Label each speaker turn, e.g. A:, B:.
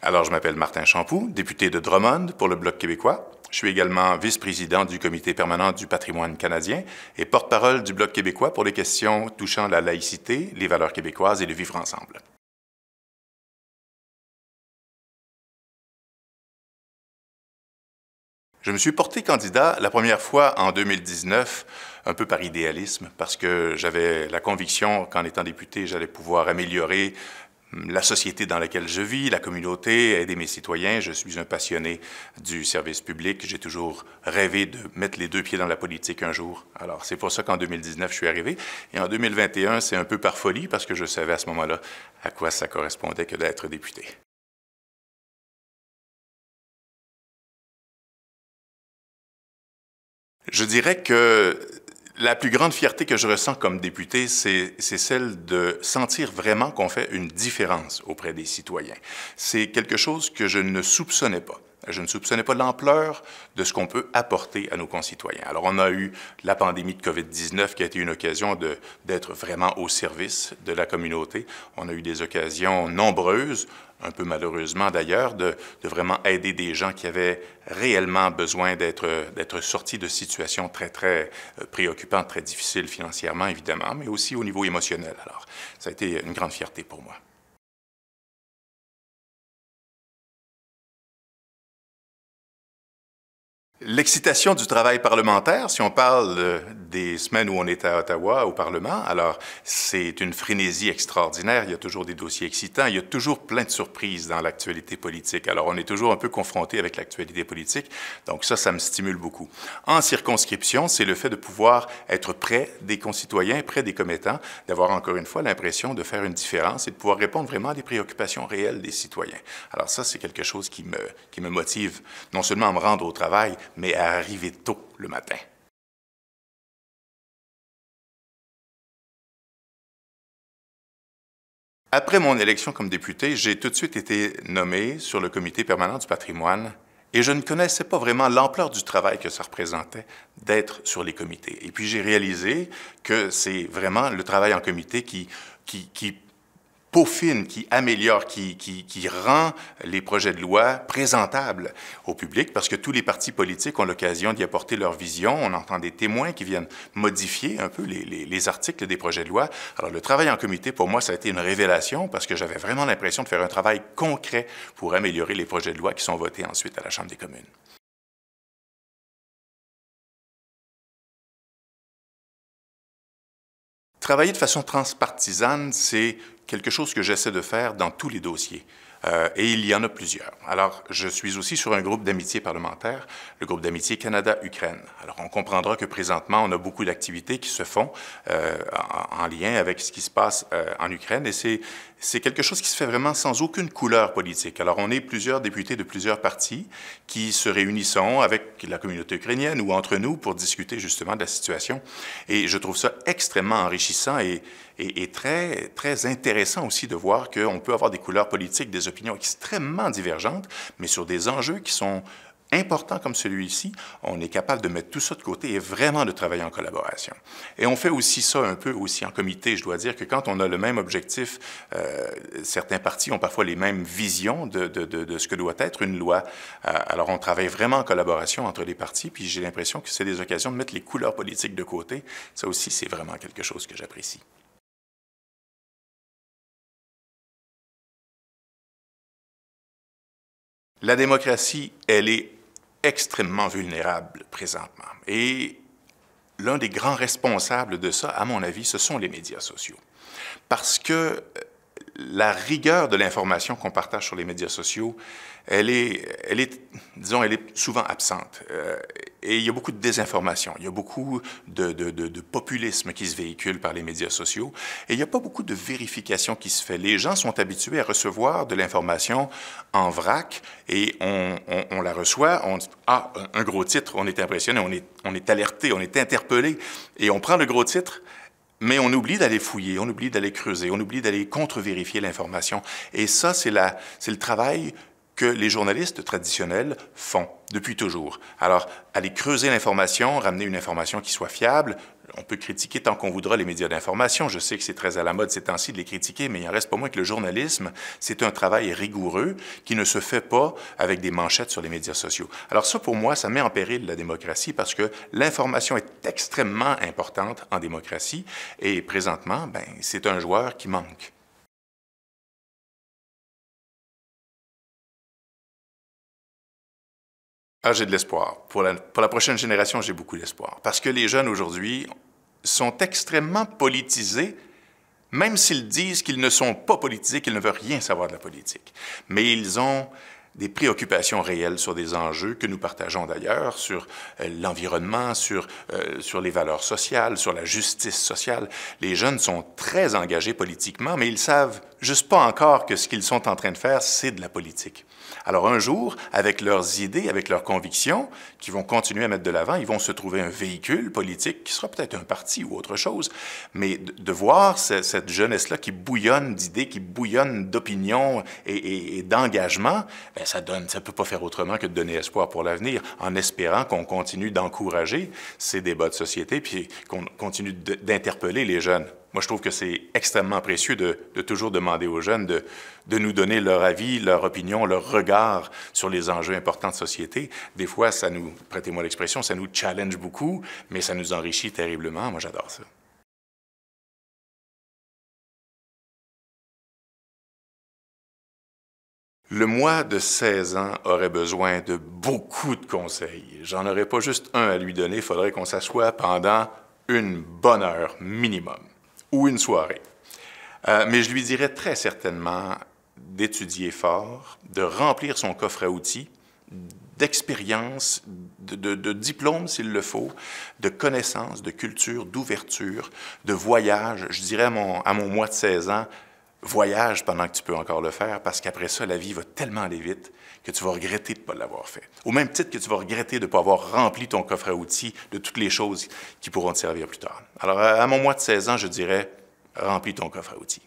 A: Alors, je m'appelle Martin Champoux, député de Drummond pour le Bloc québécois. Je suis également vice-président du Comité permanent du patrimoine canadien et porte-parole du Bloc québécois pour les questions touchant la laïcité, les valeurs québécoises et le vivre ensemble. Je me suis porté candidat la première fois en 2019, un peu par idéalisme, parce que j'avais la conviction qu'en étant député, j'allais pouvoir améliorer la société dans laquelle je vis, la communauté, aider mes citoyens. Je suis un passionné du service public. J'ai toujours rêvé de mettre les deux pieds dans la politique un jour. Alors, c'est pour ça qu'en 2019, je suis arrivé. Et en 2021, c'est un peu par folie, parce que je savais à ce moment-là à quoi ça correspondait que d'être député. Je dirais que la plus grande fierté que je ressens comme député, c'est celle de sentir vraiment qu'on fait une différence auprès des citoyens. C'est quelque chose que je ne soupçonnais pas. Je ne soupçonnais pas l'ampleur de ce qu'on peut apporter à nos concitoyens. Alors, on a eu la pandémie de COVID-19 qui a été une occasion d'être vraiment au service de la communauté. On a eu des occasions nombreuses, un peu malheureusement d'ailleurs, de vraiment aider des gens qui avaient réellement besoin d'être sortis de situations très préoccupantes, très difficiles financièrement, évidemment, mais aussi au niveau émotionnel. Alors, ça a été une grande fierté pour moi. L'excitation du travail parlementaire, si on parle des semaines où on est à Ottawa, au Parlement, alors c'est une frénésie extraordinaire. Il y a toujours des dossiers excitants, il y a toujours plein de surprises dans l'actualité politique. Alors on est toujours un peu confronté avec l'actualité politique, donc ça me stimule beaucoup. En circonscription, c'est le fait de pouvoir être près des concitoyens, près des commettants, d'avoir encore une fois l'impression de faire une différence et de pouvoir répondre vraiment à des préoccupations réelles des citoyens. Alors ça, c'est quelque chose qui me motive non seulement à me rendre au travail, mais à arriver tôt le matin. Après mon élection comme député, j'ai tout de suite été nommé sur le Comité permanent du patrimoine et je ne connaissais pas vraiment l'ampleur du travail que ça représentait d'être sur les comités. Et puis j'ai réalisé que c'est vraiment le travail en comité qui peaufine, qui améliore, qui rend les projets de loi présentables au public, parce que tous les partis politiques ont l'occasion d'y apporter leur vision. On entend des témoins qui viennent modifier un peu les articles des projets de loi. Alors, le travail en comité, pour moi, ça a été une révélation, parce que j'avais vraiment l'impression de faire un travail concret pour améliorer les projets de loi qui sont votés ensuite à la Chambre des communes. Travailler de façon transpartisane, c'est quelque chose que j'essaie de faire dans tous les dossiers. Et il y en a plusieurs. Alors, je suis aussi sur un groupe d'amitié parlementaire, le groupe d'amitié Canada-Ukraine. Alors, on comprendra que présentement, on a beaucoup d'activités qui se font en lien avec ce qui se passe en Ukraine, et c'est quelque chose qui se fait vraiment sans aucune couleur politique. Alors, on est plusieurs députés de plusieurs partis qui se réunissons avec la communauté ukrainienne ou entre nous pour discuter justement de la situation. Et je trouve ça extrêmement enrichissant et très intéressant aussi de voir qu'on peut avoir des couleurs politiques, des opinions extrêmement divergentes, mais sur des enjeux qui sont importants comme celui-ci, on est capable de mettre tout ça de côté et vraiment de travailler en collaboration. Et on fait aussi ça un peu aussi en comité. Je dois dire que quand on a le même objectif, certains partis ont parfois les mêmes visions de ce que doit être une loi. Alors on travaille vraiment en collaboration entre les partis, puis j'ai l'impression que c'est des occasions de mettre les couleurs politiques de côté. Ça aussi, c'est vraiment quelque chose que j'apprécie. La démocratie, elle est extrêmement vulnérable présentement. Et l'un des grands responsables de ça, à mon avis, ce sont les médias sociaux. Parce que la rigueur de l'information qu'on partage sur les médias sociaux, elle est souvent absente. Et il y a beaucoup de désinformation, il y a beaucoup de populisme qui se véhicule par les médias sociaux, et il n'y a pas beaucoup de vérification qui se fait. Les gens sont habitués à recevoir de l'information en vrac, et on la reçoit, on dit « Ah, un gros titre, on est impressionné, on est alerté, on est interpellé », et on prend le gros titre, mais on oublie d'aller fouiller, on oublie d'aller creuser, on oublie d'aller contre-vérifier l'information. Et ça, c'est le travail que les journalistes traditionnels font depuis toujours. Alors, aller creuser l'information, ramener une information qui soit fiable, On peut critiquer tant qu'on voudra les médias d'information. Je sais que c'est très à la mode ces temps-ci de les critiquer, mais il en reste pas moins que le journalisme, c'est un travail rigoureux qui ne se fait pas avec des manchettes sur les médias sociaux. Alors ça, pour moi, ça met en péril la démocratie parce que l'information est extrêmement importante en démocratie et présentement, ben, c'est un joueur qui manque. Ah, j'ai de l'espoir. Pour la prochaine génération, j'ai beaucoup d'espoir. Parce que les jeunes aujourd'hui sont extrêmement politisés, même s'ils disent qu'ils ne sont pas politisés, qu'ils ne veulent rien savoir de la politique. Mais ils ont des préoccupations réelles sur des enjeux que nous partageons d'ailleurs, sur l'environnement, sur les valeurs sociales, sur la justice sociale. Les jeunes sont très engagés politiquement, mais ils savent juste pas encore que ce qu'ils sont en train de faire, c'est de la politique. Alors un jour, avec leurs idées, avec leurs convictions, qui vont continuer à mettre de l'avant, ils vont se trouver un véhicule politique qui sera peut-être un parti ou autre chose, mais de voir cette jeunesse-là qui bouillonne d'idées, qui bouillonne d'opinions et d'engagement, bien, ça peut pas faire autrement que de donner espoir pour l'avenir, en espérant qu'on continue d'encourager ces débats de société, puis qu'on continue d'interpeller les jeunes. Moi, je trouve que c'est extrêmement précieux de toujours demander aux jeunes de nous donner leur avis, leur opinion, leur regard sur les enjeux importants de société. Des fois, ça nous, prêtez-moi l'expression, ça nous challenge beaucoup, mais ça nous enrichit terriblement. Moi, j'adore ça. Le moi de 16 ans aurait besoin de beaucoup de conseils. J'en aurais pas juste un à lui donner, il faudrait qu'on s'assoie pendant une bonne heure minimum, ou une soirée. Mais je lui dirais très certainement d'étudier fort, de remplir son coffre à outils, d'expérience, de diplôme s'il le faut, de connaissances, de culture, d'ouverture, de voyage. Je dirais à mon moi de 16 ans, voyage pendant que tu peux encore le faire, parce qu'après ça, la vie va tellement aller vite que tu vas regretter de ne pas l'avoir fait. Au même titre que tu vas regretter de ne pas avoir rempli ton coffre à outils de toutes les choses qui pourront te servir plus tard. Alors, à mon moi de 16 ans, je dirais, remplis ton coffre à outils.